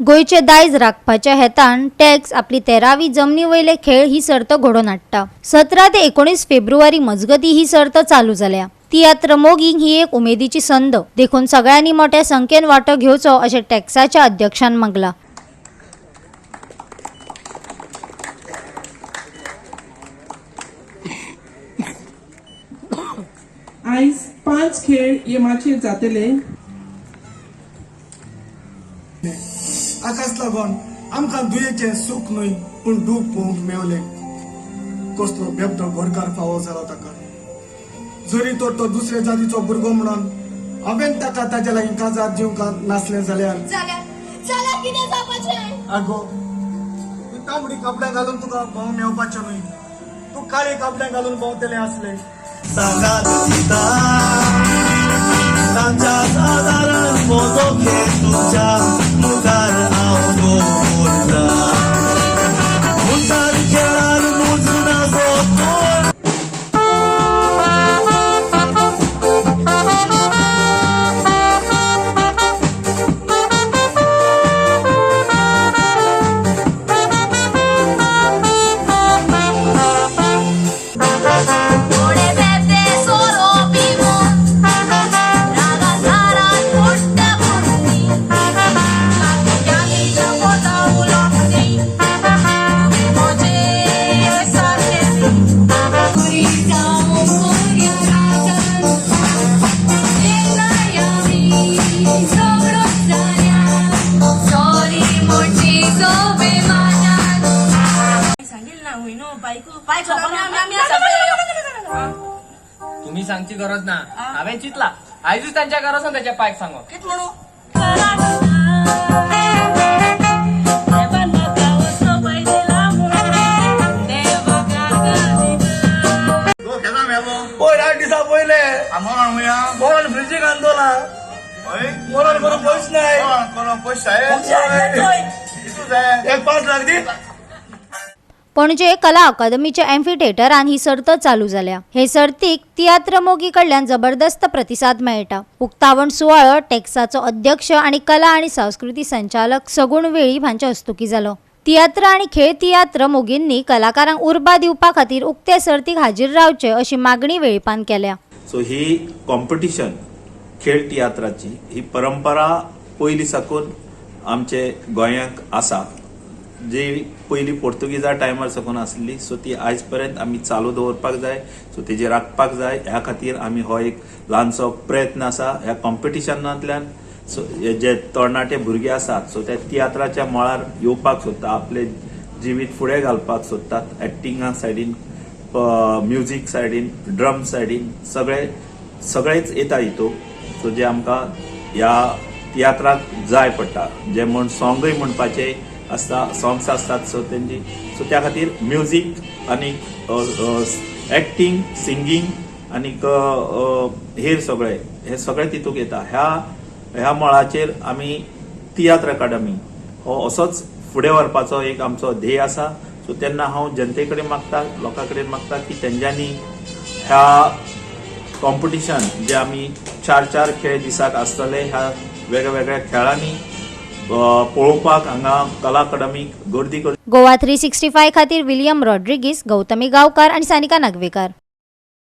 गोयचे दायज राखपाच्या हेतान टॅक्स आपली 13वी जमनी वयले खेळ ही सर्त घडोवन हाडटा। 17 ते 19 फेब्रुवारी मजगती ही सर्त चालू जाल्या। तियात्र मोगींक ही एक उमेदीची संद देखून सगळ्यांनी मोठ्या संख्येन वांटो घेवचो अशें टॅक्साच्या अध्यक्षान मागला। आयज 5 खेळ येमाचेर जातले। आकाश लागून आमकां दुयेचें सुख न्हय पूण दूख पळोवंक मेवलें। कसलो बेबदो गोरकार फावो जालो ताका। जरी तो दुसरे जातीचो भुरगो म्हणून हांवें ताका ताच्या लागीं काजार जिवंक नासलें जाल्यार कितें जावपाचें? आगो तूं तांबडी कपडे घालून तुका भाव मेवपाचें न्हय, तूं काळी कपडे घालून भोंवतलें आसलें। सांगात सीता तांच्या सादारण मोदोके तुमच्या मुखार हांव दवरता। मुखार खेळार मोजून आसो तुम्ही सांगची गरज ना, हांवें चिंतला आयजूच तांच्या घरा वचून त्याच्या पायक सांगो कित म्हणू। पयर 8 दिसा पयले बोलान फ्रिजीक आंदोला बोलान करून पयस नाय एक 5 लाख दी। पणजे कला अकादमीच्या एम्फिथिएटरान ही सर्त चालू जाल्या। हे सर्तीक तियात्र मोगी कडल्यान जबरदस्त प्रतिसाद मेळटा। उक्तावण सुवाळो टॅक्साचो अध्यक्ष आणि कला आणि संस्कृती संचालक सगुण वेळीप हांच्या हस्तुकी जालो। तियात्र आणि खेळ तियात्र मोगींनी कलाकारांक उर्बा दिवपा खातीर उक्ते सर्तीक हाजीर रावचे अशी मागणी वेळीपान केल्या। सो ही कॉम्पिटिशन खेळ तियात्राची ही परंपरा पयली साकून आमचे गोंयांक आसा, जी पयली पोर्तुगीजा टायमार साकून आसली। सो ती आयज पर्यंत आमी चालू दवरपाक जाय, सो तेजेर राखपाक जाय। ह्या खातीर आमी हो एक ल्हानसो प्रयत्न आसा ह्या कॉम्पिटिशनांतल्यान। सो जे तरणाटे भुरगे आसात सो ते तियात्राच्या मळार येवपाक सोदतात, आपले जिवीत फुडें घालपाक सोदतात। एक्टिंगा सायडीन, म्युजीक सायडीन, ड्रम सायडीन सगळेच येता हितून। सो जे आमकां ह्या तियात्राक जाय पडटा, जे म्हण सॉंगय म्हणपाचे आसता, सॉंग्स आसतात सो तेंची सो त्या खातीर म्युजीक आनी एक्टिंग, सिंगींग आनीक हेर हे सगळे तितूंत येता। ह्या मळाचेर आमी तियात्र अकादमी हो असोच फुडें व्हरपाचो एक आमचो ध्येय आसा। सो तेन्ना हांव जनते कडेन मागता, लोकां कडेन मागता की तेंच्यांनी ह्या कॉम्पिटिशन जे आमी 4 खेळ दिसाक आसतले ह्या वेगळ्या खेळांनी पळोवपाक हांगा कला अकादमीक गर्दी करची। गोवा 365 खातीर विलियम रॉड्रिगीस, गौतमी गांवकार आणि सानिका नागवेकर।